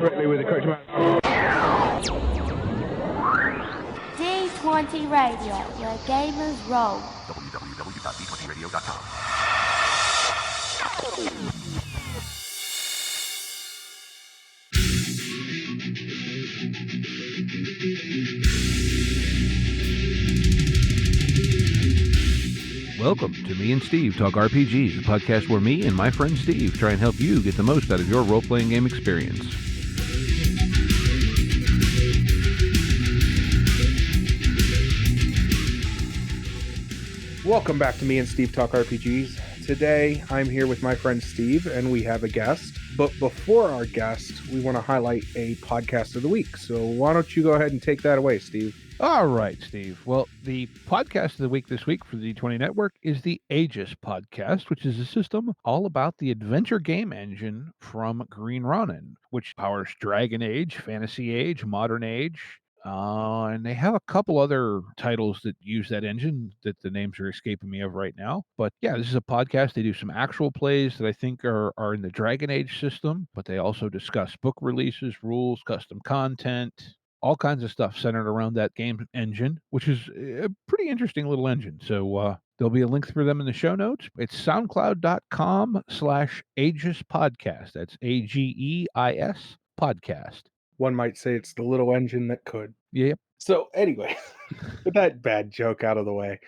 correctly with the correct amount. D20 Radio, where gamers roll. www.d20radio.com. Welcome to Me and Steve Talk RPGs, a podcast where me and my friend Steve try and help you get the most out of your role-playing game experience. Welcome back to Me and Steve Talk RPGs. Today, I'm here with my friend Steve, and we have a guest. But before our guest, we want to highlight a podcast of the week. So why don't you go ahead and take that away, Steve? All right, Steve. Well, the podcast of the week this week for the D20 Network is the Aegis podcast, which is a system all about the adventure game engine from Green Ronin, which powers Dragon Age, Fantasy Age, Modern Age. And they have a couple other titles that use that engine that the names are escaping me of right now. But yeah, this is a podcast. They do some actual plays that I think are in the Dragon Age system, but they also discuss book releases, rules, custom content, all kinds of stuff centered around that game engine, which is a pretty interesting little engine. So there'll be a link for them in the show notes. It's soundcloud.com/Aegis podcast. That's AGEIS podcast. One might say it's the little engine that could. Yep. So anyway, with that bad joke out of the way,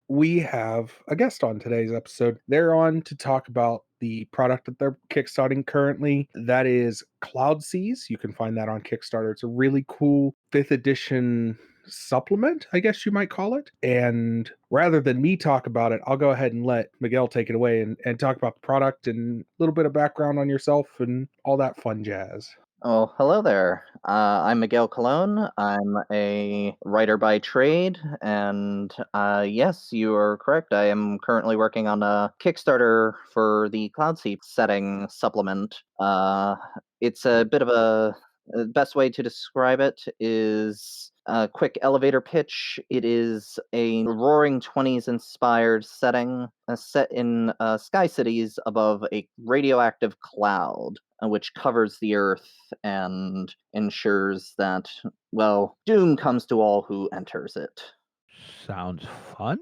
we have a guest on today's episode. They're on to talk about the product that they're kickstarting currently. That is Cloudsea. You can find that on Kickstarter. It's a really cool 5th edition supplement, I guess you might call it. And rather than me talk about it, I'll go ahead and let Miguel take it away and talk about the product and a little bit of background on yourself and all that fun jazz. Oh, hello there. I'm Miguel Colon. I'm a writer by trade, and yes, you are correct. I am currently working on a Kickstarter for the Cloudsea setting supplement. It's a bit of the best way to describe it is a quick elevator pitch. It is a Roaring 20s inspired setting set in sky cities above a radioactive cloud, which covers the Earth and ensures that, well, doom comes to all who enters it. Sounds fun.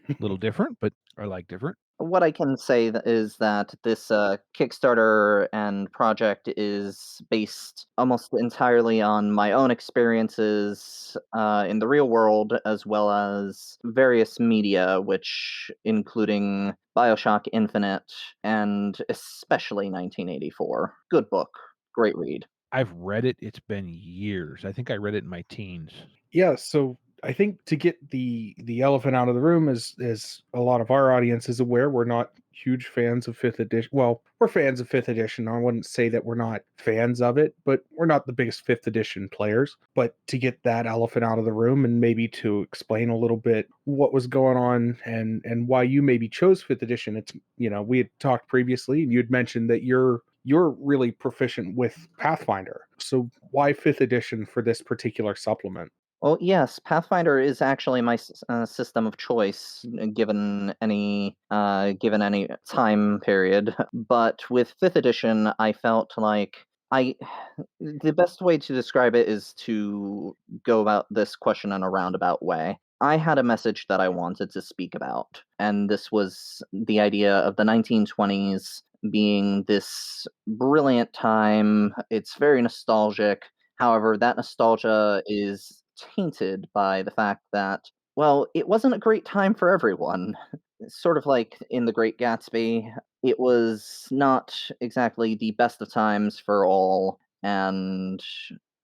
A little different, but I like different. What I can say is that this Kickstarter and project is based almost entirely on my own experiences in the real world, as well as various media, which including BioShock Infinite and especially 1984. Good book. Great read. I've read it. It's been years. I think I read it in my teens. Yeah, so I think to get the elephant out of the room, as a lot of our audience is aware, we're not huge fans of 5th edition. Well, we're fans of 5th edition. I wouldn't say that we're not fans of it, but we're not the biggest 5th edition players. But to get that elephant out of the room and maybe to explain a little bit what was going on and why you maybe chose 5th edition, it's, we had talked previously and you'd mentioned that you're really proficient with Pathfinder. So why 5th edition for this particular supplement? Well, yes, Pathfinder is actually my system of choice, given any time period. But with 5th edition, I felt like the best way to describe it is to go about this question in a roundabout way. I had a message that I wanted to speak about, and this was the idea of the 1920s being this brilliant time. It's very nostalgic. However, that nostalgia is tainted by the fact that, well, it wasn't a great time for everyone. Sort of like in The Great Gatsby, it was not exactly the best of times for all, and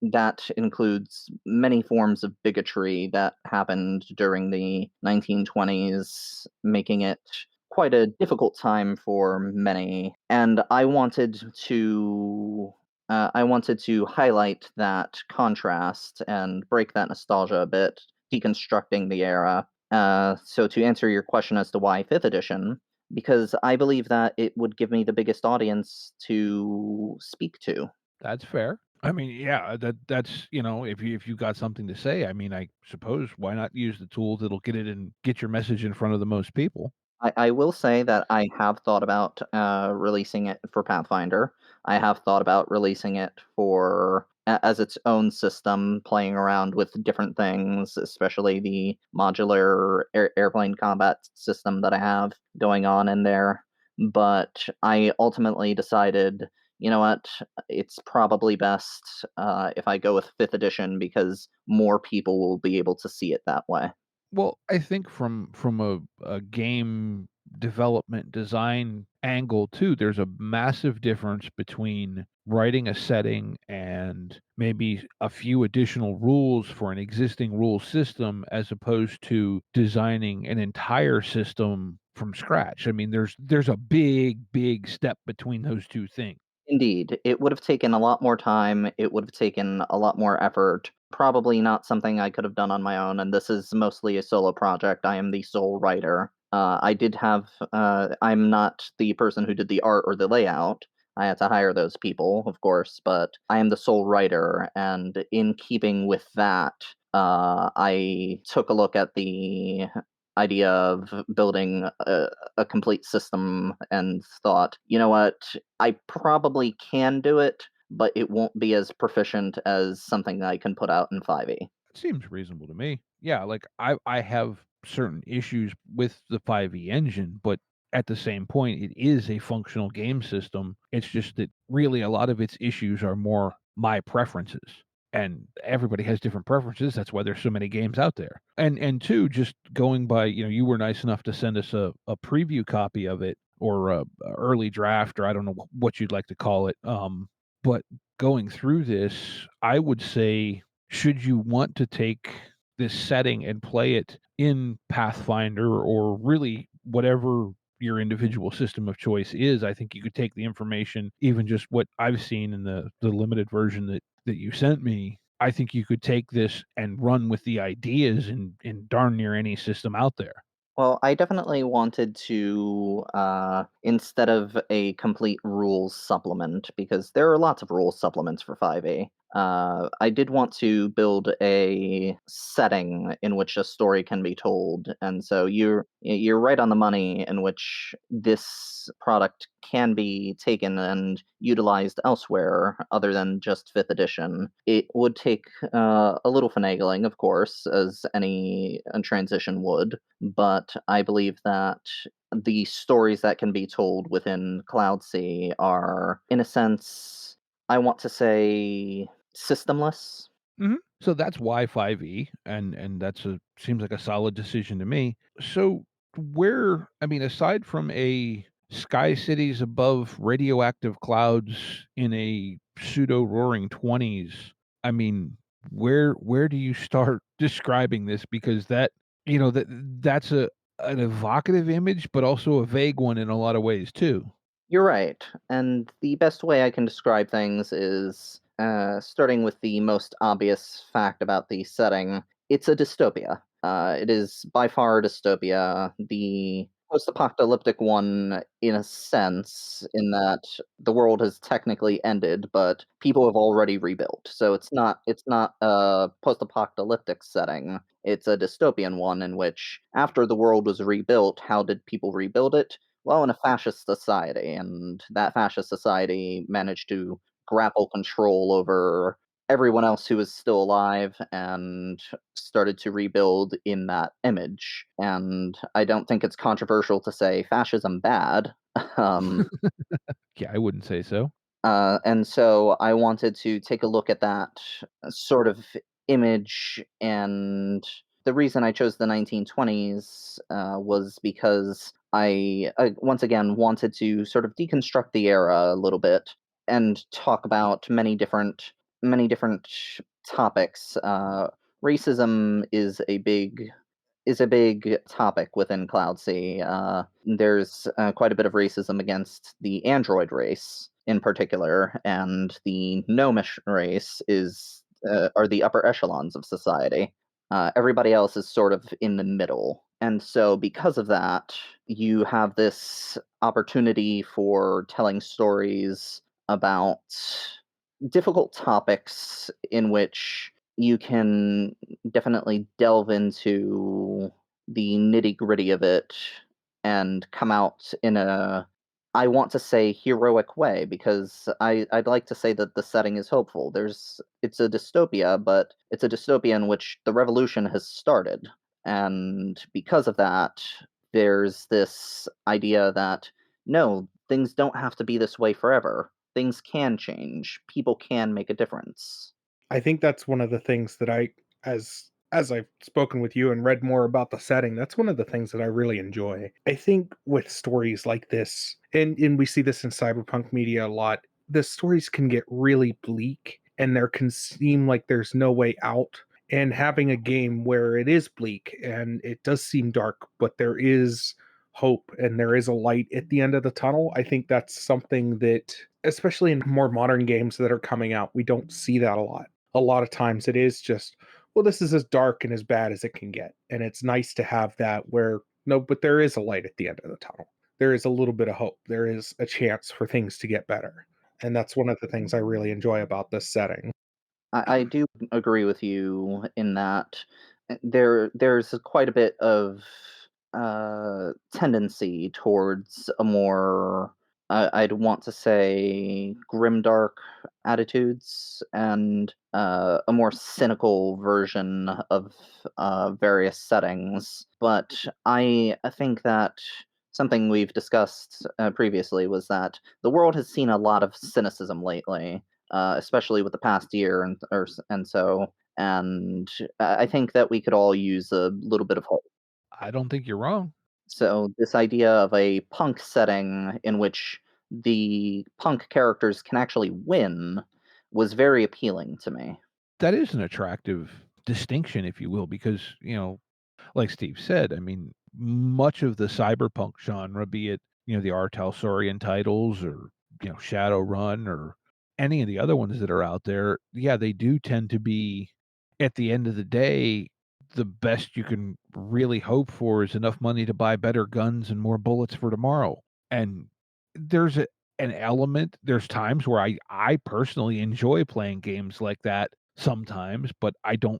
that includes many forms of bigotry that happened during the 1920s, making it quite a difficult time for many. And I wanted to highlight that contrast and break that nostalgia a bit, deconstructing the era. So to answer your question as to why 5th edition, because I believe that it would give me the biggest audience to speak to. That's fair. I mean, yeah, that's if you got something to say, I mean, I suppose why not use the tool that'll get it and get your message in front of the most people. I will say that I have thought about releasing it for Pathfinder. I have thought about releasing it as its own system, playing around with different things, especially the modular airplane combat system that I have going on in there. But I ultimately decided, you know what, it's probably best if I go with 5th edition because more people will be able to see it that way. Well, I think from a game development design angle too, there's a massive difference between writing a setting and maybe a few additional rules for an existing rule system as opposed to designing an entire system from scratch. I mean, there's a big step between those two things. Indeed, it would have taken a lot more time, it would have taken a lot more effort, probably not something I could have done on my own, and this is mostly a solo project. I am the sole writer. I'm not the person who did the art or the layout. I had to hire those people, of course, but I am the sole writer, and in keeping with that, I took a look at the idea of building a complete system and thought, you know what, I probably can do it, but it won't be as proficient as something I can put out in 5e. It seems reasonable to me. Yeah, like I have certain issues with the 5e engine, but at the same point, it is a functional game system. It's just that really a lot of its issues are more my preferences. And everybody has different preferences. That's why there's so many games out there. And two, just going by, you were nice enough to send us a preview copy of it or a early draft, or I don't know what you'd like to call it. But going through this, I would say should you want to take this setting and play it in Pathfinder or really whatever your individual system of choice is, I think you could take the information, even just what I've seen in the limited version that you sent me. I think you could take this and run with the ideas in darn near any system out there. Well, I definitely wanted to, instead of a complete rules supplement, because there are lots of rules supplements for 5e, I did want to build a setting in which a story can be told. And so you're right on the money in which this product can be taken and utilized elsewhere other than just 5th edition. It would take a little finagling, of course, as any transition would, but I believe that the stories that can be told within Cloudsea are, in a sense, I want to say systemless. So that's why 5e, and that's a seems like a solid decision to me. So where, I mean, aside from a sky cities above radioactive clouds in a pseudo roaring 20s, I mean, where do you start describing this? Because that's a an evocative image, but also a vague one in a lot of ways too. You're right. And the best way I can describe things is starting with the most obvious fact about the setting. It's a dystopia. It is by far a dystopia. The post apocalyptic one, in a sense, in that the world has technically ended, but people have already rebuilt. So it's not a post apocalyptic setting. It's a dystopian one in which, after the world was rebuilt, how did people rebuild it? Well, in a fascist society, and that fascist society managed to grapple control over everyone else who was still alive and started to rebuild in that image. And I don't think it's controversial to say fascism bad. um, Yeah, I wouldn't say so. and so I wanted to take a look at that sort of image. And the reason I chose the 1920s was because I, once again, wanted to sort of deconstruct the era a little bit and talk about many different topics. Racism is a big topic within Cloudsea. There's quite a bit of racism against the android race in particular, and the gnomish race are the upper echelons of society. Everybody else is sort of in the middle. And so, because of that, you have this opportunity for telling stories about difficult topics in which you can definitely delve into the nitty gritty of it and come out in I want to say heroic way because I'd like to say that the setting is hopeful. It's a dystopia, but it's a dystopia in which the revolution has started. And because of that, there's this idea that no, things don't have to be this way forever. Things can change. People can make a difference. I think that's one of the things that as I've spoken with you and read more about the setting, that's one of the things that I really enjoy. I think with stories like this, and we see this in cyberpunk media a lot, the stories can get really bleak and there can seem like there's no way out. And having a game where it is bleak and it does seem dark, but there is hope and there is a light at the end of the tunnel, I think that's something that, especially in more modern games that are coming out, we don't see that a lot. A lot of times it is just, well, this is as dark and as bad as it can get. And it's nice to have that where, no, but there is a light at the end of the tunnel. There is a little bit of hope. There is a chance for things to get better. And that's one of the things I really enjoy about this setting. I do agree with you in that there's quite a bit of tendency towards a more I'd want to say grimdark attitudes and a more cynical version of various settings. But I think that something we've discussed previously was that the world has seen a lot of cynicism lately, especially with the past year and so. And I think that we could all use a little bit of hope. I don't think you're wrong. So this idea of a punk setting in which the punk characters can actually win was very appealing to me. That is an attractive distinction, if you will, because, like Steve said, I mean, much of the cyberpunk genre, be it, the R. Talsorian titles or, Shadowrun or any of the other ones that are out there, yeah, they do tend to be, at the end of the day, the best you can really hope for is enough money to buy better guns and more bullets for tomorrow. And there's an element, there's times where I personally enjoy playing games like that sometimes, but I don't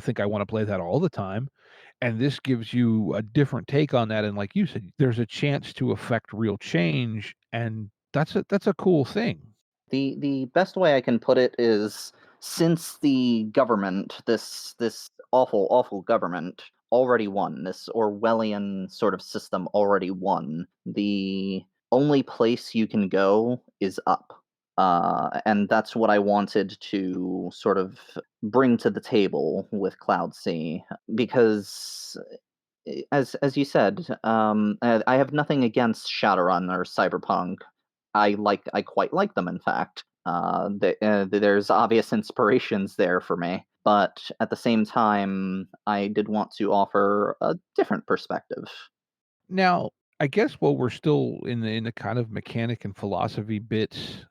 think I wanna play that all the time, and this gives you a different take on that, and like you said, there's a chance to affect real change, and that's a cool thing. The best way I can put it is since the government, this awful government already won, this Orwellian sort of system already won, the only place you can go is up. And that's what I wanted to sort of bring to the table with Cloudsea, because as you said, I have nothing against Shadowrun or Cyberpunk. I quite like them. In fact, there's obvious inspirations there for me. But at the same time, I did want to offer a different perspective. Now, I guess while we're still in the kind of mechanic and philosophy bits,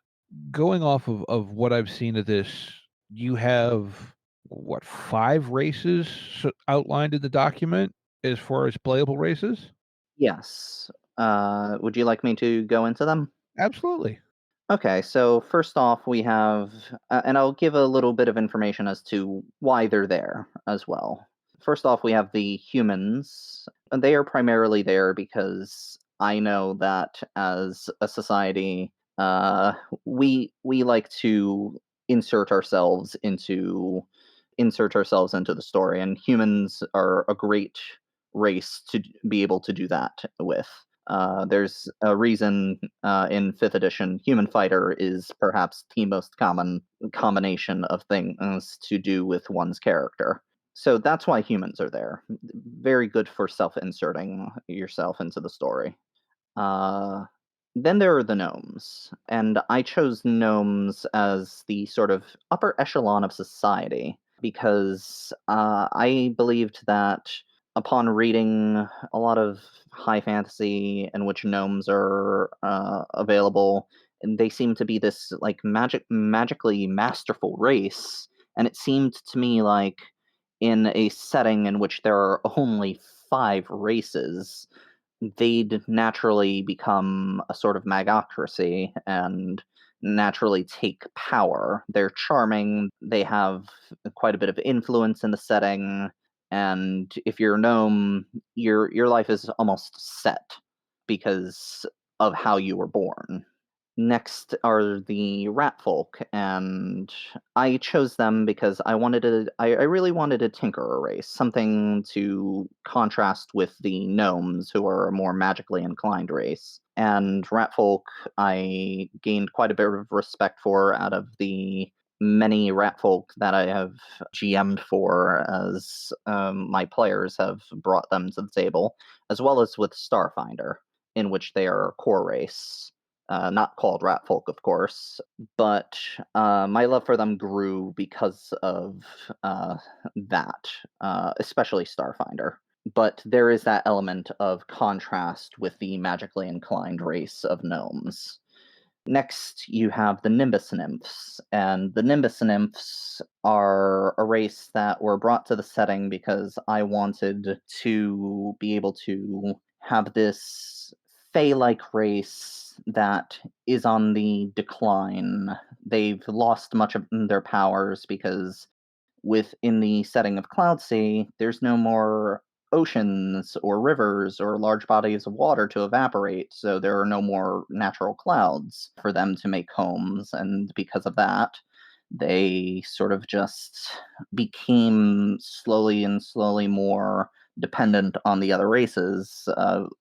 going off of what I've seen of this, you have, what, 5 races outlined in the document as far as playable races? Yes. Would you like me to go into them? Absolutely. Okay, so first off, we have, and I'll give a little bit of information as to why they're there as well. First off, we have the humans. And they are primarily there because I know that as a society, uh, we like to insert ourselves into the story, and humans are a great race to be able to do that with. There's a reason in 5th edition, human fighter is perhaps the most common combination of things to do with one's character. So that's why humans are there. Very good for self-inserting yourself into the story. Uh, then there are the gnomes, and I chose gnomes as the sort of upper echelon of society because I believed that upon reading a lot of high fantasy in which gnomes are available, and they seem to be this like magically masterful race, and it seemed to me like in a setting in which there are only 5 races, they'd naturally become a sort of magocracy and naturally take power. They're charming, they have quite a bit of influence in the setting, and if you're a gnome, your life is almost set because of how you were born. Next are the rat folk, and I chose them because I really wanted a tinkerer race, something to contrast with the gnomes, who are a more magically inclined race. And rat folk, I gained quite a bit of respect for out of the many rat folk that I have GM'd for, as my players have brought them to the table, as well as with Starfinder, in which they are a core race. Not called rat folk, of course, but my love for them grew because of that, especially Starfinder. But there is that element of contrast with the magically inclined race of gnomes. Next, you have the Nimbus Nymphs, and the Nimbus Nymphs are a race that were brought to the setting because I wanted to be able to have this Fae-like race that is on the decline. They've lost much of their powers because within the setting of Cloudsea, there's no more oceans or rivers or large bodies of water to evaporate, so there are no more natural clouds for them to make homes, and because of that, they sort of just became slowly more dependent on the other races,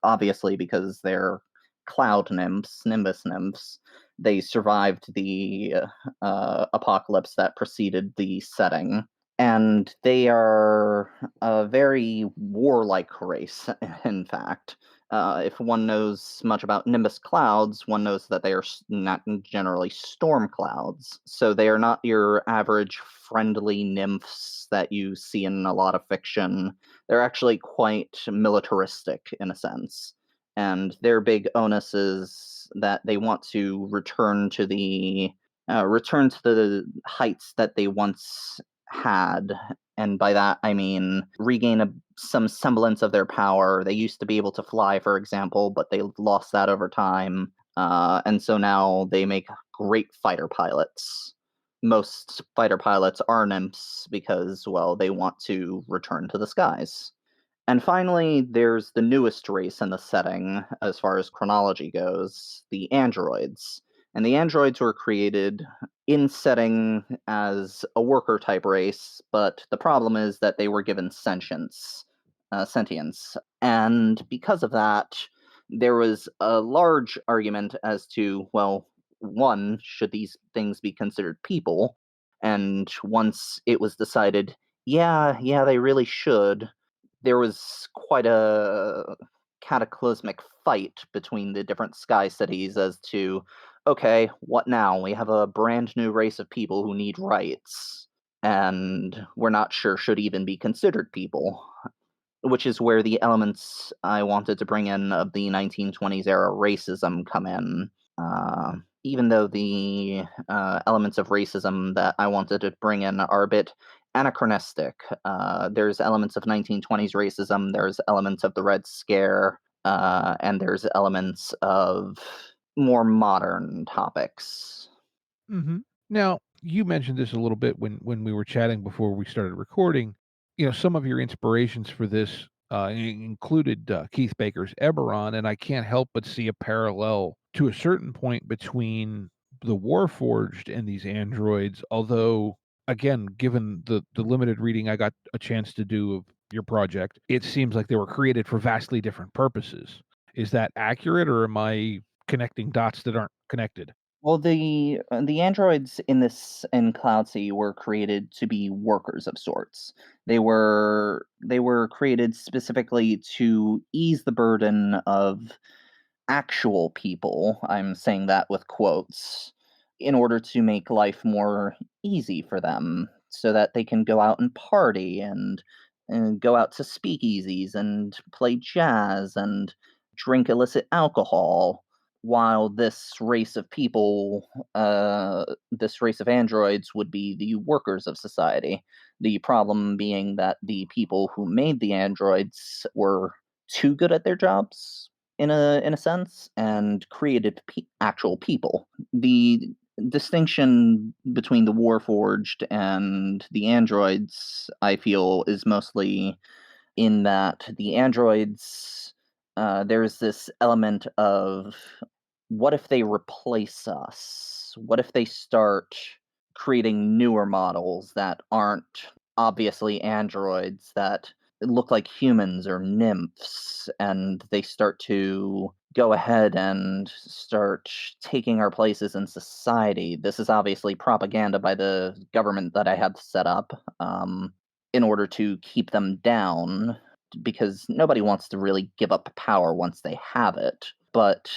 obviously because they're cloud nymphs, nimbus nymphs. They survived the apocalypse that preceded the setting, and they are a very warlike race, in fact. If one knows much about Nimbus clouds, one knows that they are not generally storm clouds. So they are not your average friendly nymphs that you see in a lot of fiction. They're actually quite militaristic in a sense. And their big onus is that they want to return to the heights that they once had, and by that I mean regain some semblance of their power. They used to be able to fly, for example, but they lost that over time, and so now they make great fighter pilots. Most fighter pilots are nymphs because, well, they want to return to the skies. And finally, there's the newest race in the setting, as far as chronology goes, the androids. And the androids were created in setting as a worker type race, but the problem is that they were given sentience. And because of that, there was a large argument as to, well, one, should these things be considered people? And once it was decided, yeah, they really should, there was quite a cataclysmic fight between the different sky cities as to, okay, what now? We have a brand new race of people who need rights, and we're not sure should even be considered people, which is where the elements I wanted to bring in of the 1920s era racism come in. Even though the elements of racism that I wanted to bring in are a bit anachronistic. There's elements of 1920s racism, there's elements of the Red Scare, and there's elements of more modern topics. Mm-hmm. Now, you mentioned this a little bit when we were chatting before we started recording. You know, some of your inspirations for this included Keith Baker's Eberron, and I can't help but see a parallel to a certain point between the Warforged and these androids. Although, again, given the limited reading I got a chance to do of your project, it seems like they were created for vastly different purposes. Is that accurate, or am I connecting dots that aren't connected? Well, the androids in Cloudsea were created to be workers of sorts. They were created specifically to ease the burden of actual people. I'm saying that with quotes, in order to make life more easy for them, so that they can go out and party and go out to speakeasies and play jazz and drink illicit alcohol, while this race of androids would be the workers of society. The problem being that the people who made the androids were too good at their jobs, in a sense, and created actual people. The distinction between the Warforged and the androids, I feel, is mostly in that the androids there's this element of what if they replace us? What if they start creating newer models that aren't obviously androids, that look like humans or nymphs, and they start to go ahead and start taking our places in society? This is obviously propaganda by the government that I had set up in order to keep them down, because nobody wants to really give up power once they have it. But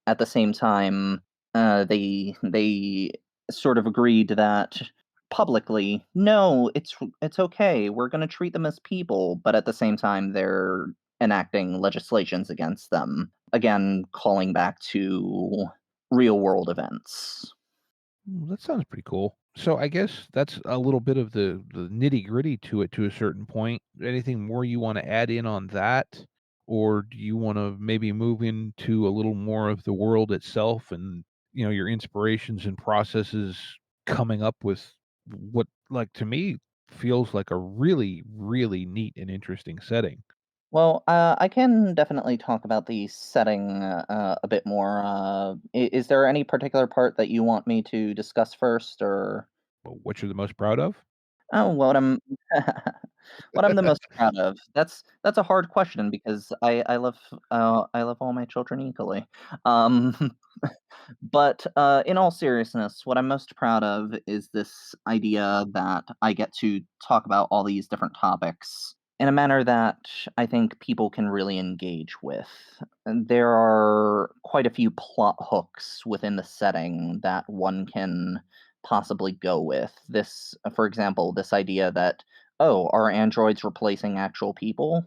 at the same time, they sort of agreed that publicly, no, it's okay. We're going to treat them as people, but at the same time, they're enacting legislations against them. Again, calling back to real world events. That sounds pretty cool. So I guess that's a little bit of the nitty gritty to it to a certain point. Anything more you want to add in on that? Or do you want to maybe move into a little more of the world itself and, your inspirations and processes coming up with what, like, to me, feels like a really, really neat and interesting setting? Well, I can definitely talk about the setting a bit more. Is there any particular part that you want me to discuss first, or What you're the most proud of? what I'm what I'm the most proud of? That's a hard question because I love all my children equally. Um, but in all seriousness, what I'm most proud of is this idea that I get to talk about all these different topics in a manner that I think people can really engage with. And there are quite a few plot hooks within the setting that one can possibly go with. This, for example, this idea that, oh, are androids replacing actual people?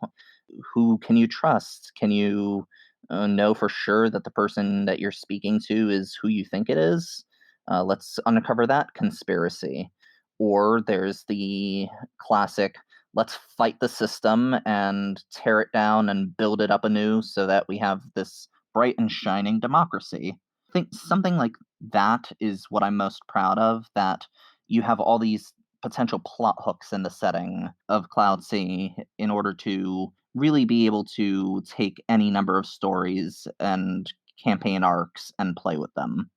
Who can you trust? Can you know for sure that the person that you're speaking to is who you think it is? Let's uncover that conspiracy. Or there's the classic, let's fight the system and tear it down and build it up anew so that we have this bright and shining democracy. I think something like that is what I'm most proud of, that you have all these potential plot hooks in the setting of Cloudsea in order to really be able to take any number of stories and campaign arcs and play with them.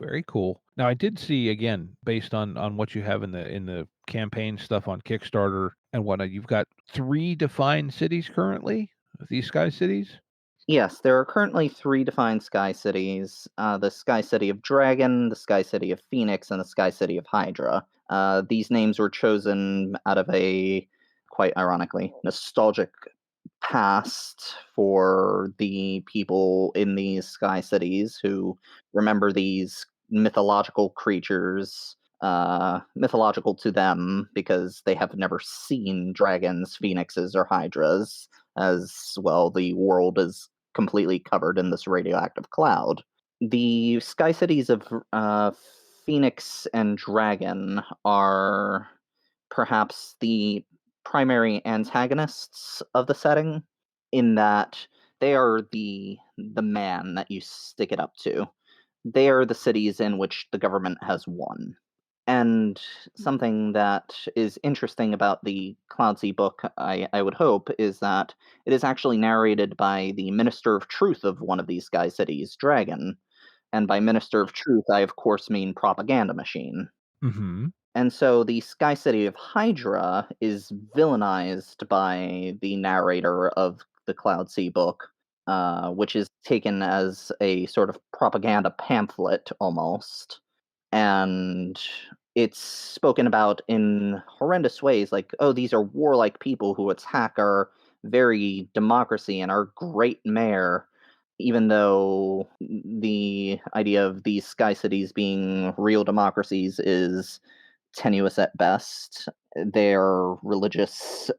Very cool. Now I did see, again, based on what you have in the campaign stuff on Kickstarter and whatnot, you've got 3 defined cities currently? These Sky cities? Yes, there are currently three defined Sky Cities: the Sky City of Dragon, the Sky City of Phoenix, and the Sky City of Hydra. These names were chosen out of a, quite ironically, nostalgic past for the people in these Sky Cities who remember these mythological creatures. Mythological to them because they have never seen dragons, phoenixes, or hydras, as well the world is completely covered in this radioactive cloud. The Sky Cities of Phoenix and Dragon are perhaps the primary antagonists of the setting, in that they are the man that you stick it up to. They are the cities in which the government has won. And something that is interesting about the Cloudsea book, I would hope, is that it is actually narrated by the Minister of Truth of one of these Sky Cities, Dragon. And by Minister of Truth, I of course mean propaganda machine. Mhm. And so the Sky City of Hydra is villainized by the narrator of the Cloudsea book, which is taken as a sort of propaganda pamphlet almost. And it's spoken about in horrendous ways, like, oh, these are warlike people who attack our very democracy and our great mayor, even though the idea of these Sky Cities being real democracies is tenuous at best. They're religious,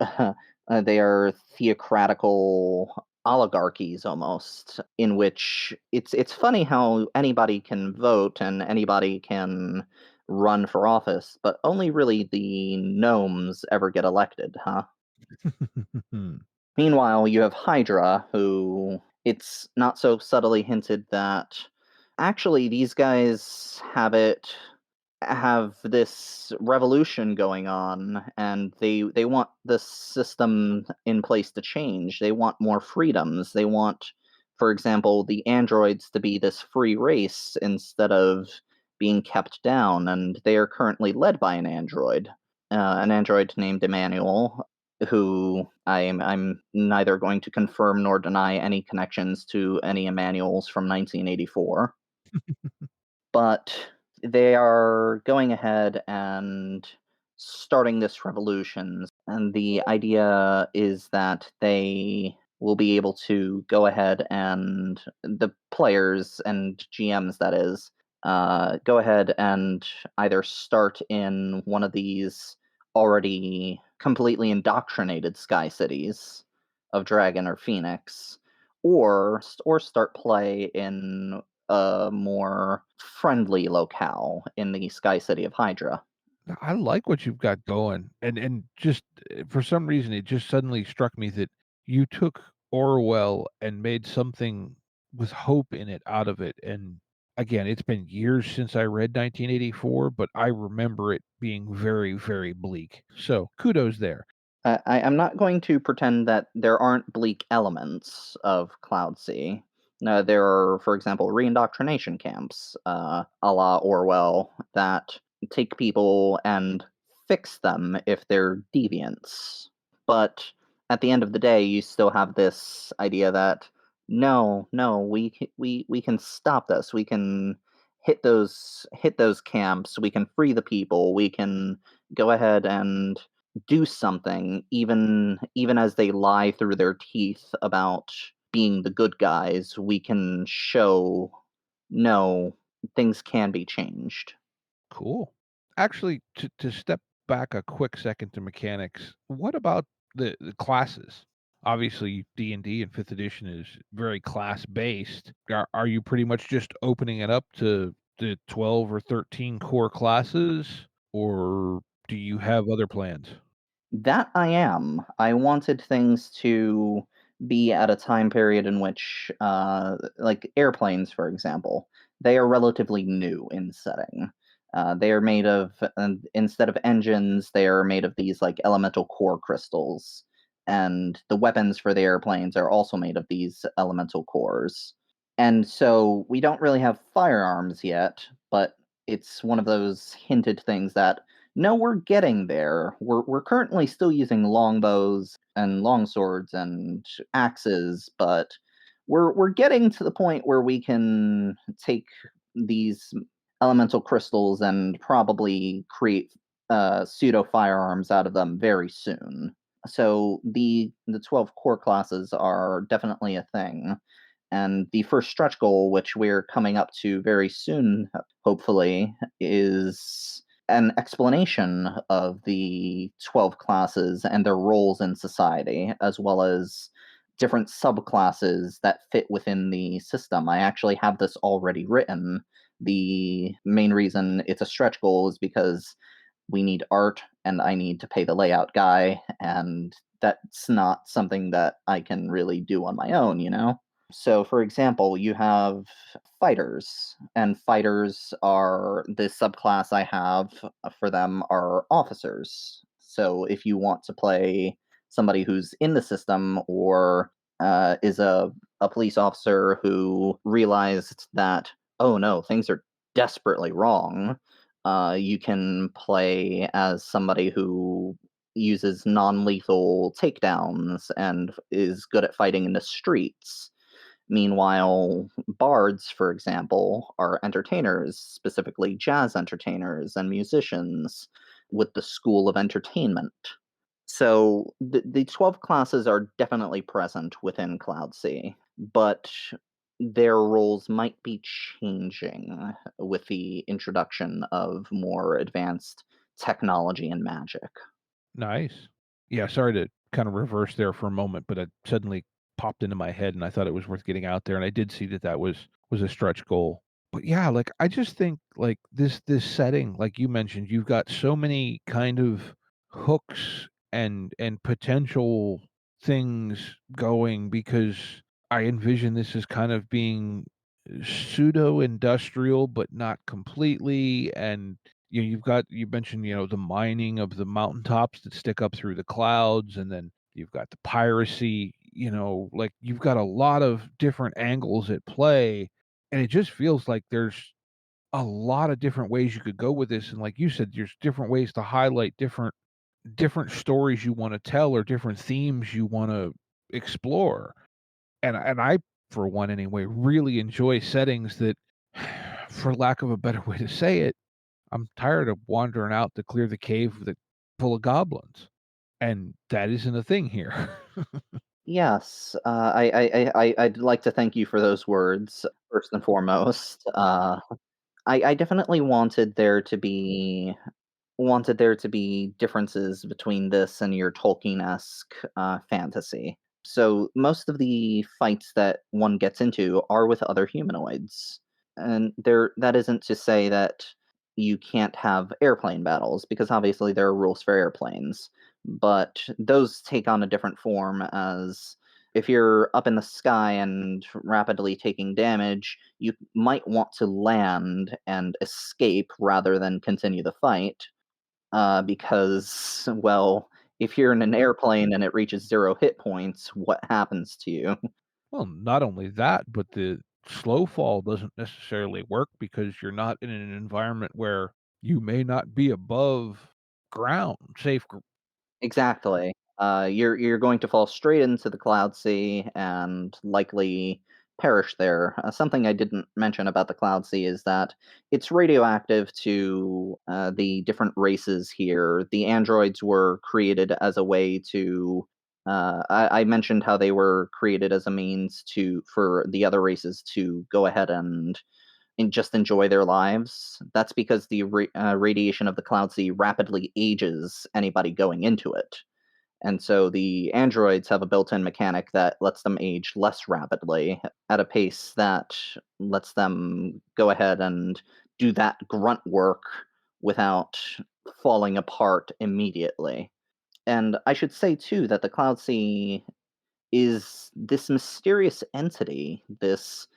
they are theocratical oligarchies almost, in which it's funny how anybody can vote and anybody can run for office, but only really the gnomes ever get elected, huh? Meanwhile, you have Hydra, who it's not so subtly hinted that actually these guys have it have this revolution going on, and they want the system in place to change. They want more freedoms. They want, for example, the androids to be this free race instead of being kept down, and they are currently led by an android named Emmanuel, who I'm neither going to confirm nor deny any connections to any Emmanuels from 1984. But they are going ahead and starting this revolution. And the idea is that they will be able to go ahead and the players and GMs, that is, go ahead and either start in one of these already completely indoctrinated sky cities of Dragon or Phoenix, or start play in a more friendly locale in the Sky City of Hydra. I like what you've got going, and just for some reason, it just suddenly struck me that you took Orwell and made something with hope in it out of it. And again, it's been years since I read 1984, but I remember it being very, very bleak. So kudos there. I'm not going to pretend that there aren't bleak elements of Cloudsea. There are, for example, reindoctrination camps, a la Orwell, that take people and fix them if they're deviants. But at the end of the day, you still have this idea that no, we can stop this. We can hit those camps. We can free the people. We can go ahead and do something, even as they lie through their teeth about being the good guys. We can show no, things can be changed. Cool. Actually, to step back a quick second to mechanics, what about the classes? Obviously, D&D and 5th edition is very class-based. Are you pretty much just opening it up to the 12 or 13 core classes, or do you have other plans? That I am. I wanted things to be at a time period in which, like airplanes, for example, they are relatively new in setting. They are made of, instead of engines, they are made of these like elemental core crystals. And the weapons for the airplanes are also made of these elemental cores. And so we don't really have firearms yet, but it's one of those hinted things that no, we're getting there. We're currently still using longbows and longswords and axes, but we're getting to the point where we can take these elemental crystals and probably create pseudo firearms out of them very soon. So the 12 core classes are definitely a thing. And the first stretch goal, which we're coming up to very soon, hopefully, is an explanation of the 12 classes and their roles in society, as well as different subclasses that fit within the system. I actually have this already written. The main reason it's a stretch goal is because we need art and I need to pay the layout guy, and that's not something that I can really do on my own, you know? So, for example, you have fighters, and fighters are the subclass I have for them are officers. So, if you want to play somebody who's in the system or is a police officer who realized that, oh no, things are desperately wrong, you can play as somebody who uses non lethal takedowns and is good at fighting in the streets. Meanwhile, bards, for example, are entertainers, specifically jazz entertainers and musicians with the school of entertainment. So the 12 classes are definitely present within Cloudsea, but their roles might be changing with the introduction of more advanced technology and magic. Nice. Yeah, sorry to kind of reverse there for a moment, but it suddenly popped into my head, and I thought it was worth getting out there, and I did see that that was a stretch goal. But yeah, like I just think like this setting, like you mentioned, you've got so many kind of hooks and potential things going because I envision this as kind of being pseudo industrial, but not completely. And you mentioned, the mining of the mountaintops that stick up through the clouds, and then you've got the piracy, like you've got a lot of different angles at play, and it just feels like there's a lot of different ways you could go with this. And like you said, there's different ways to highlight different stories you want to tell or different themes you want to explore. And I, for one anyway, really enjoy settings that, for lack of a better way to say it, I'm tired of wandering out to clear the cave that full of goblins, and that isn't a thing here. Yes, I'd like to thank you for those words first and foremost. I definitely wanted there to be differences between this and your Tolkien-esque fantasy. So most of the fights that one gets into are with other humanoids, and that isn't to say that you can't have airplane battles, because obviously there are rules for airplanes, but those take on a different form. As if you're up in the sky and rapidly taking damage, you might want to land and escape rather than continue the fight, because, well, if you're in an airplane and it reaches 0 hit points, what happens to you? Well, not only that, but the slow fall doesn't necessarily work because you're not in an environment where you may not be above ground, Exactly. You're going to fall straight into the Cloudsea and likely perish there. Something I didn't mention about the Cloudsea is that it's radioactive to the different races here. The androids were created as a way to. I mentioned how they were created as a means for the other races to go ahead and just enjoy their lives. That's because the radiation of the Cloudsea rapidly ages anybody going into it. And so the androids have a built in mechanic that lets them age less rapidly at a pace that lets them go ahead and do that grunt work without falling apart immediately. And I should say, too, that the Cloudsea is this mysterious entity, this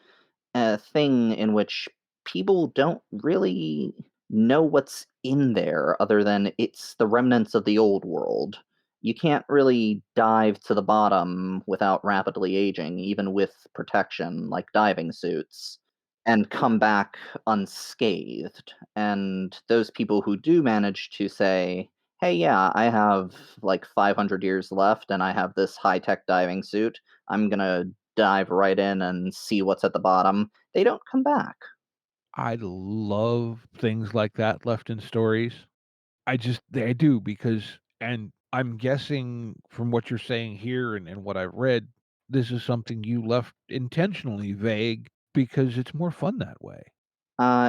a thing in which people don't really know what's in there other than it's the remnants of the old world. You can't really dive to the bottom without rapidly aging, even with protection like diving suits, and come back unscathed. And those people who do manage to say, hey, yeah, I have like 500 years left and I have this high tech diving suit, I'm going to dive right in and see what's at the bottom, they don't come back. I love things like that left in stories. I do because, and I'm guessing from what you're saying here and what I've read, this is something you left intentionally vague because it's more fun that way.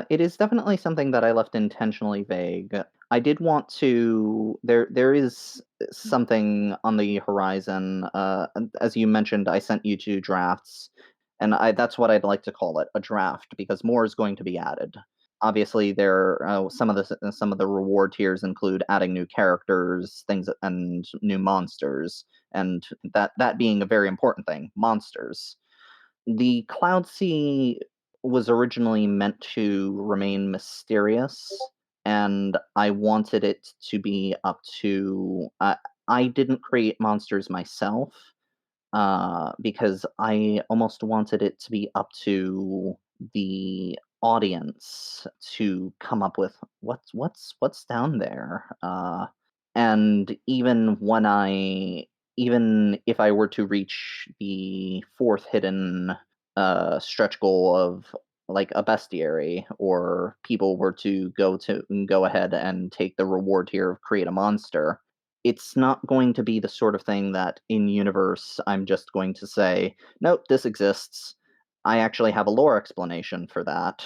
It is definitely something that I left intentionally vague. I did want to. There is something on the horizon. As you mentioned, I sent you 2 drafts, and that's what I'd like to call it, a draft, because more is going to be added. Obviously, some of the reward tiers include adding new characters, things, and new monsters, and that being a very important thing, monsters. The Cloudsea was originally meant to remain mysterious, and I wanted it to be up to. I didn't create monsters myself, because I almost wanted it to be up to the audience to come up with what's down there. And even if I were to reach the fourth hidden stretch goal of like a bestiary, or people were to go ahead and take the reward here of create a monster, it's not going to be the sort of thing that in universe I'm just going to say, nope, this exists. I actually have a lore explanation for that,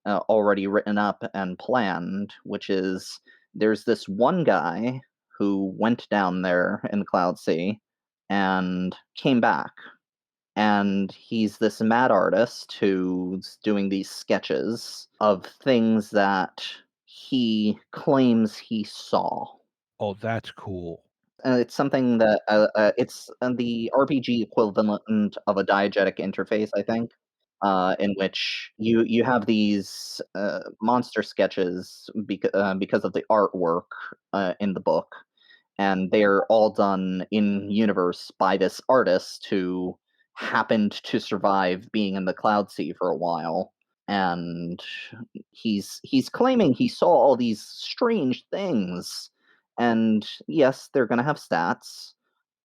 already written up and planned, which is there's this one guy who went down there in Cloudsea and came back. And he's this mad artist who's doing these sketches of things that he claims he saw. Oh, that's cool. It's something that it's the RPG equivalent of a diegetic interface, I think. in which you have these monster sketches because of the artwork in the book, and they're all done in universe by this artist who happened to survive being in the Cloudsea for a while, and he's claiming he saw all these strange things, and yes, they're going to have stats,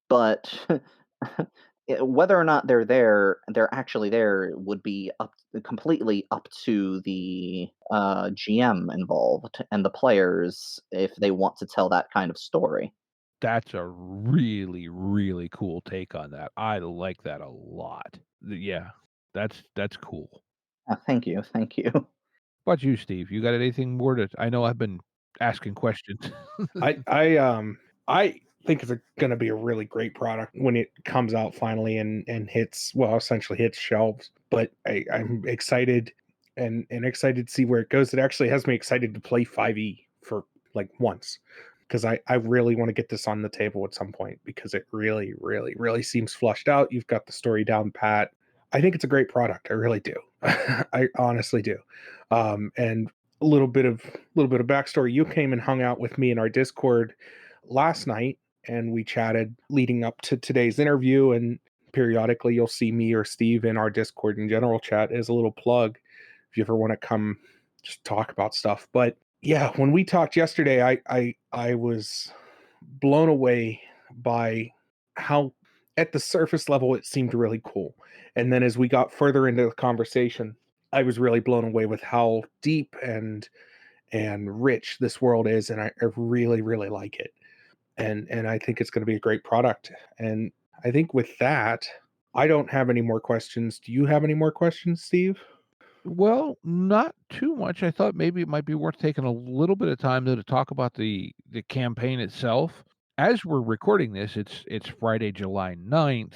but whether or not they're actually there would be completely up to the GM involved and the players if they want to tell that kind of story. That's a really, really cool take on that. I like that a lot. Yeah, that's cool. Thank you, thank you. What about you, Steve? You got anything more to? I know I've been asking questions. I think it's going to be a really great product when it comes out finally and hits, well, essentially hits shelves. But I'm excited and excited to see where it goes. It actually has me excited to play 5e for like once, because I really want to get this on the table at some point, because it really, really, really seems flushed out. You've got the story down pat. I think it's a great product. I really do. I honestly do. And a little bit of backstory. You came and hung out with me in our Discord last night, and we chatted leading up to today's interview. And periodically, you'll see me or Steve in our Discord and general chat as a little plug if you ever want to come just talk about stuff. But yeah, when we talked yesterday, I was blown away by how at the surface level it seemed really cool. And then as we got further into the conversation, I was really blown away with how deep and rich this world is, and I really, really like it. And I think it's going to be a great product. And I think with that, I don't have any more questions. Do you have any more questions, Steve? Well, not too much. I thought maybe it might be worth taking a little bit of time though to talk about the campaign itself. As we're recording this, it's Friday, July 9th,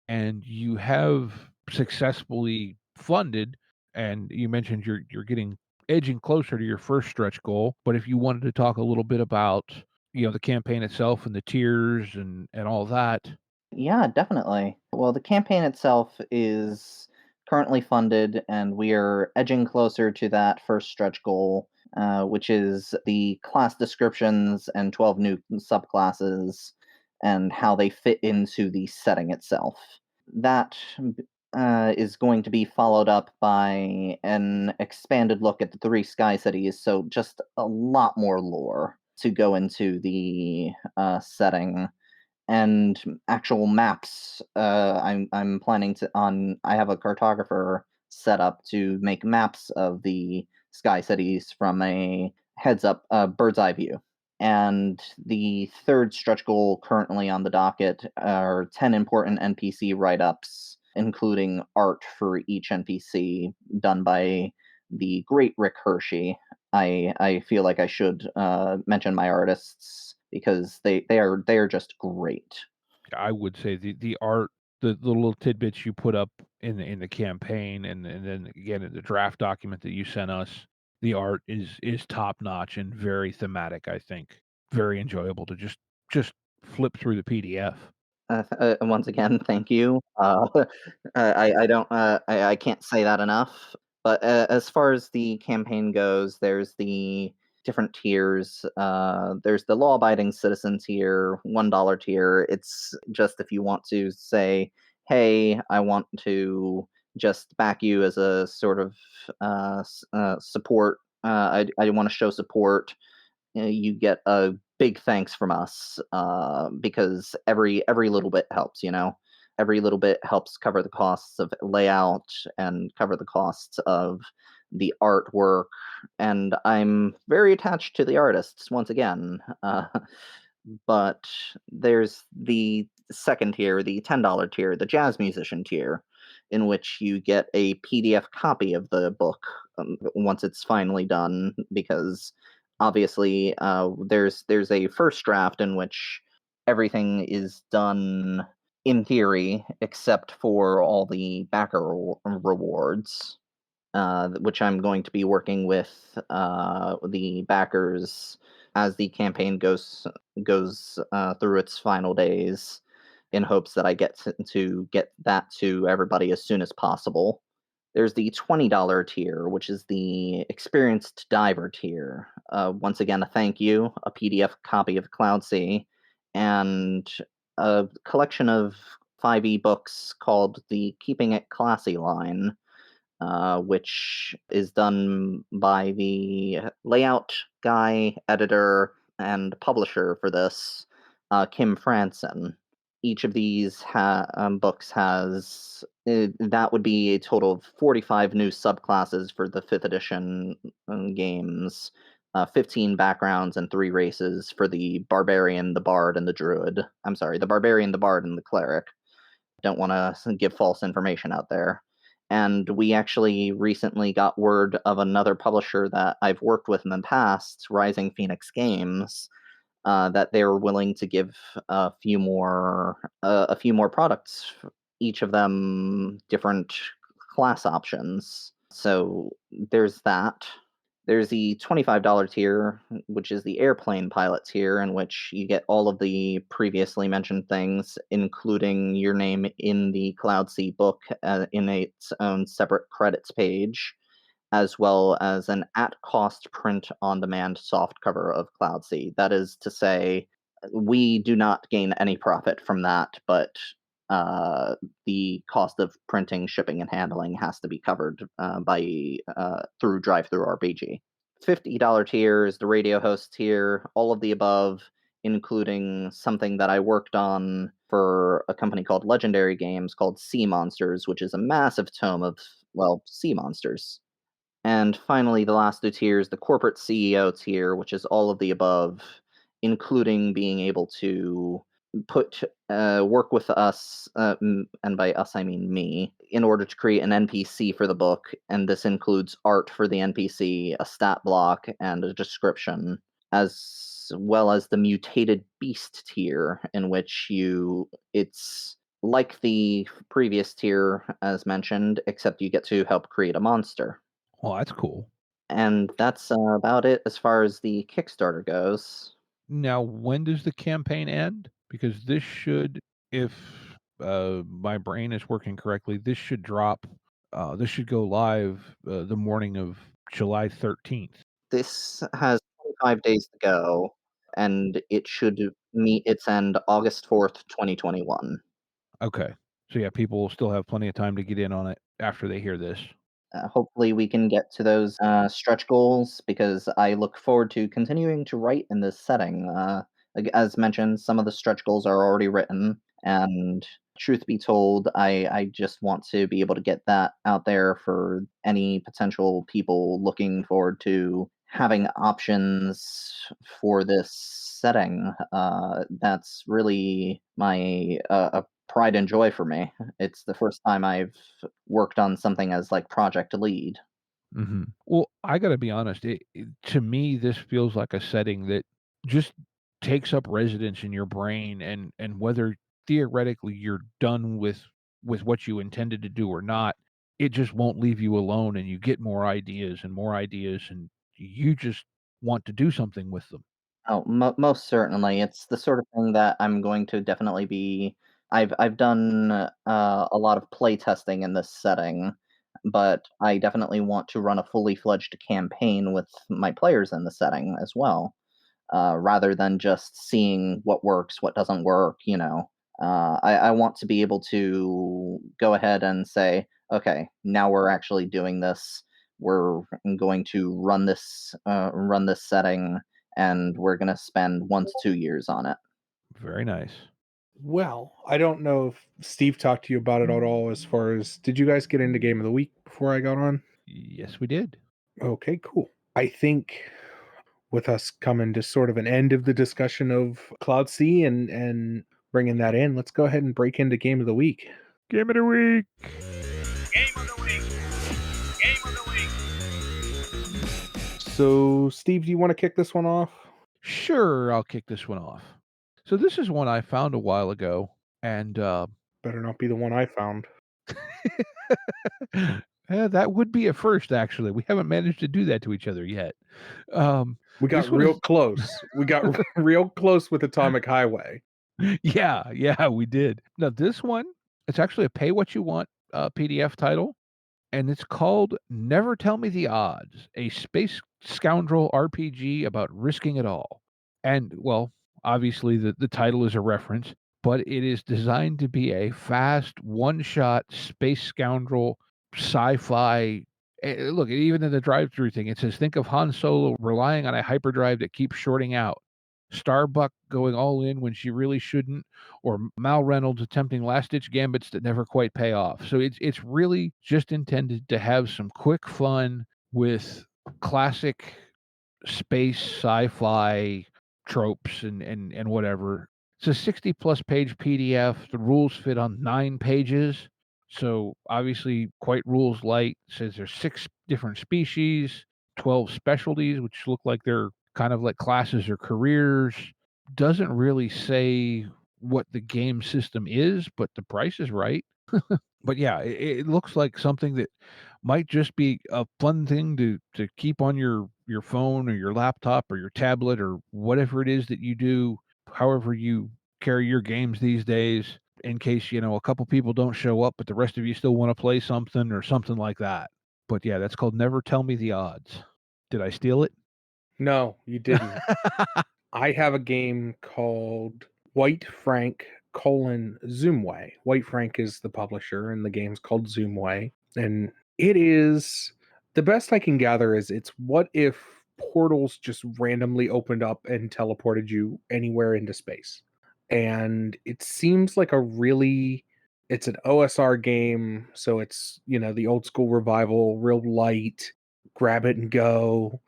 and you have successfully funded, and you mentioned you're getting edging closer to your first stretch goal. But if you wanted to talk a little bit about, the campaign itself and the tiers and all that. Yeah, definitely. Well, the campaign itself is currently funded, and we are edging closer to that first stretch goal, which is the class descriptions and 12 new subclasses and how they fit into the setting itself. That is going to be followed up by an expanded look at the three sky cities, so just a lot more lore to go into the setting and actual maps. I'm planning to on. I have a cartographer set up to make maps of the sky cities from a heads up, bird's eye view. And the third stretch goal currently on the docket are 10 important NPC write ups, including art for each NPC done by the great Rick Hershey. I feel like I should mention my artists because they are just great. I would say the art, the little tidbits you put up in the campaign, and then again in the draft document that you sent us, the art is top notch and very thematic. I think very enjoyable to just flip through the PDF. Once again, thank you. I don't I can't say that enough. But as far as the campaign goes, there's the different tiers. There's the law-abiding citizen tier, $1 tier. It's just if you want to say, "Hey, I want to just back you as a sort of support. I want to show support." You get a big thanks from us because every little bit helps. Every little bit helps cover the costs of layout and cover the costs of the artwork. And I'm very attached to the artists once again. But there's the second tier, the $10 tier, the jazz musician tier, in which you get a PDF copy of the book once it's finally done, because obviously there's a first draft in which everything is done in theory except for all the backer rewards, which I'm going to be working with the backers as the campaign goes through its final days, in hopes that I get to get that to everybody as soon as possible. There's the $20 tier, which is the experienced diver tier. Once again, a thank you, a PDF copy of Cloudsea, and a collection of 5 ebooks called the Keeping It Classy line, which is done by the layout guy, editor, and publisher for this, Kim Franson. Each of these books has that would be a total of 45 new subclasses for the 5th edition games, 15 backgrounds and 3 races for the barbarian, the bard, and the druid. I'm sorry, the barbarian, the bard, and the cleric. Don't want to give false information out there. And we actually recently got word of another publisher that I've worked with in the past, Rising Phoenix Games, that they're willing to give a few more products, each of them different class options. So there's that. There's the $25 tier, which is the airplane pilot tier, in which you get all of the previously mentioned things, including your name in the Cloudsea book in its own separate credits page, as well as an at-cost print-on-demand softcover of Cloudsea. That is to say, we do not gain any profit from that, but the cost of printing, shipping, and handling has to be covered through DriveThruRPG. $50 tier is the radio host tier, all of the above, including something that I worked on for a company called Legendary Games called Sea Monsters, which is a massive tome of, well, sea monsters. And finally, the last 2 tiers, the corporate CEO tier, which is all of the above, including being able to work with us, and by us I mean me, in order to create an NPC for the book, and this includes art for the NPC, a stat block, and a description, as well as the mutated beast tier, in which it's like the previous tier, as mentioned, except you get to help create a monster. Well, that's cool. And that's about it as far as the Kickstarter goes. Now, when does the campaign end? Because this should, if my brain is working correctly, this should drop. This should go live the morning of July 13th. This has 25 days to go, and it should meet its end August 4th, 2021. Okay. So yeah, people will still have plenty of time to get in on it after they hear this. Hopefully we can get to those stretch goals, because I look forward to continuing to write in this setting. As mentioned, some of the stretch goals are already written, and truth be told, I just want to be able to get that out there for any potential people looking forward to having options for this setting. That's really my a pride and joy for me. It's the first time I've worked on something as like project lead. Mm-hmm. Well, I got to be honest. To me, this feels like a setting that just takes up residence in your brain, and whether theoretically you're done with what you intended to do or not, it just won't leave you alone, and you get more ideas and more ideas, and you just want to do something with them. Oh, most certainly. It's the sort of thing that I'm going to definitely be. I've done a lot of play testing in this setting, but I definitely want to run a fully fledged campaign with my players in the setting as well, rather than just seeing what works, what doesn't work. I want to be able to go ahead and say, okay, now we're actually doing this. We're going to run this setting, and we're going to spend 1 to 2 years on it. Very nice. Well, I don't know if Steve talked to you about it at all. As far as, did you guys get into Game of the Week before I got on? Yes, we did. Okay, cool. I think with us coming to sort of an end of the discussion of Cloudsea and bringing that in, let's go ahead and break into Game of the Week. Game of the week. Game of the week. Game of the week. So, Steve, do you want to kick this one off? Sure, I'll kick this one off. So this is one I found a while ago, and Better not be the one I found. that would be a first, actually. We haven't managed to do that to each other yet. We got real close. We got real close with Atomic Highway. Yeah, we did. Now this one, it's actually a pay what you want PDF title, and it's called Never Tell Me the Odds, a space scoundrel RPG about risking it all. And, well, obviously the title is a reference, but it is designed to be a fast, one-shot space scoundrel sci-fi. Look, even in the drive-through thing, it says, think of Han Solo relying on a hyperdrive that keeps shorting out. Starbuck going all in when she really shouldn't, or Mal Reynolds attempting last-ditch gambits that never quite pay off. So it's really just intended to have some quick fun with classic space sci-fi tropes and whatever. It's a 60-plus page PDF. The rules fit on 9 pages. So obviously quite rules light. It says there's 6 different species, 12 specialties, which look like they're kind of like classes or careers. Doesn't really say what the game system is, but the price is right. But yeah, it looks like something that might just be a fun thing to keep on your phone or your laptop or your tablet or whatever it is that you do, however you carry your games these days, in case, a couple people don't show up, but the rest of you still want to play something or something like that. But yeah, that's called Never Tell Me the Odds. Did I steal it? No, you didn't. I have a game called White Frank Zoomway. White Frank is the publisher, and the game's called Zoomway. And it is, the best I can gather is, it's what if portals just randomly opened up and teleported you anywhere into space. And it seems like it's an OSR game, so it's, the old school revival, real light, grab it and go,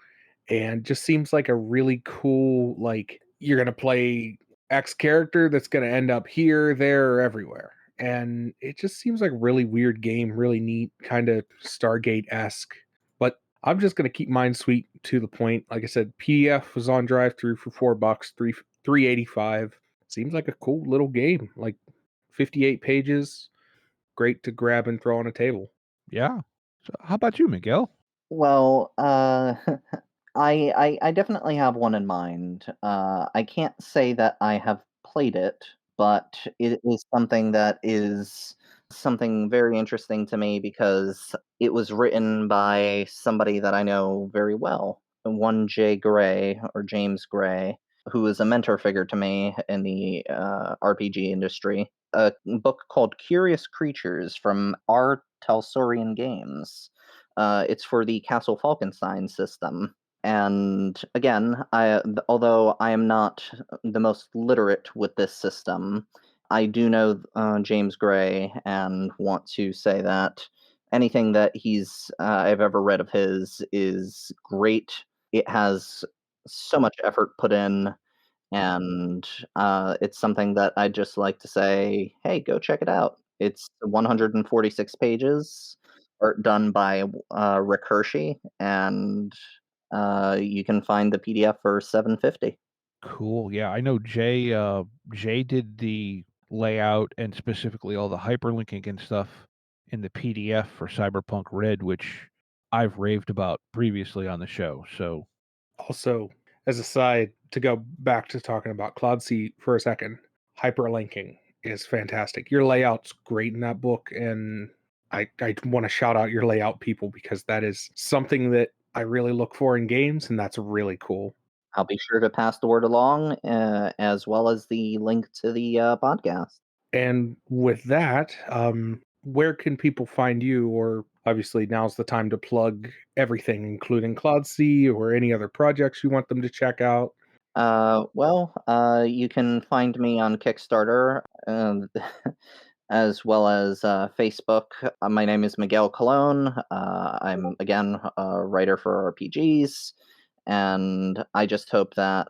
and just seems like a really cool, like, you're going to play X character that's going to end up here, there, or everywhere. And it just seems like a really weird game, really neat, kind of Stargate-esque. But I'm just going to keep mine sweet to the point. Like I said, PDF was on drive-through for $4, $3.85. Seems like a cool little game, like 58 pages, great to grab and throw on a table. Yeah. So how about you, Miguel? Well, I definitely have one in mind. I can't say that I have played it, but it is something that is something very interesting to me because it was written by somebody that I know very well, one J. Gray or James Gray, who is a mentor figure to me in the RPG industry. A book called Curious Creatures from R. Telsorian Games. It's for the Castle Falkenstein system. And again, although I am not the most literate with this system, I do know James Gray and want to say that anything that I've ever read of his is great. It has so much effort put in, and it's something that I just like to say, hey, go check it out. It's 146 pages, art done by Rick Hershey, and you can find the PDF for $7.50. Cool. Yeah, I know Jay did the layout and specifically all the hyperlinking and stuff in the PDF for Cyberpunk Red, which I've raved about previously on the show. So Also, as a side, to go back to talking about Cloudsea for a second, hyperlinking is fantastic. Your layout's great in that book, and I want to shout out your layout people, because that is something that I really look for in games, and that's really cool. I'll be sure to pass the word along, as well as the link to the podcast. And with that, where can people find you? Or obviously now's the time to plug everything, including Cloudsea or any other projects you want them to check out. You can find me on Kickstarter, as well as Facebook. My name is Miguel Colon. I'm, again, a writer for RPGs, and I just hope that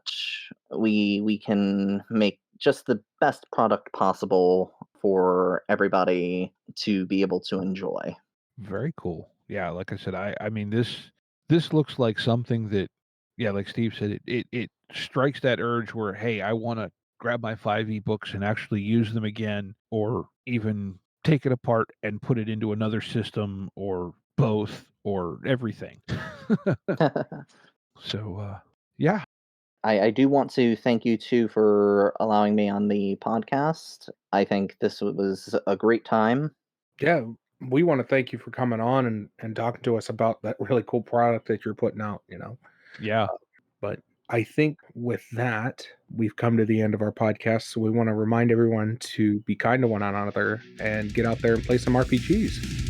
we can make just the best product possible for everybody to be able to enjoy. very cool. Yeah, like I said, I mean this looks like something that, yeah, like Steve said, it strikes that urge where, hey, I want to grab my 5 ebooks and actually use them again, or even take it apart and put it into another system, or both, or everything. So yeah, I do want to thank you too for allowing me on the podcast. I think this was a great time. Yeah, we want to thank you for coming on and talking to us about that really cool product that you're putting out, Yeah. But I think with that, we've come to the end of our podcast. So we want to remind everyone to be kind to one another and get out there and play some RPGs.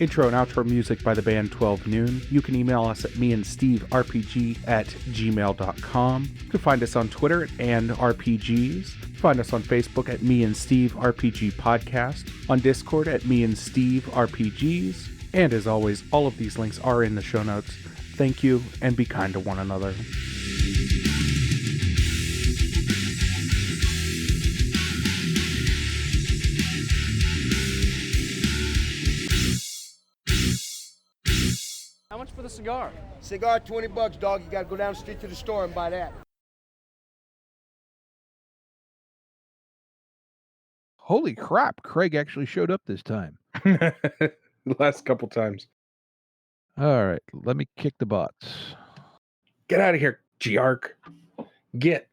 Intro and outro music by the band 12 Noon. You can email us at meandsteverpg@gmail.com. You can find us on Twitter and RPGs. Find us on Facebook at Me and Steve RPG Podcast. On Discord at Me and Steve RPGs. And as always, all of these links are in the show notes. Thank you, and be kind to one another. How much for the cigar? Cigar, $20, dog. You gotta go down the street to the store and buy that. Holy crap, Craig actually showed up this time. The last couple times. All right, let me kick the bots. Get out of here, Giark. Get.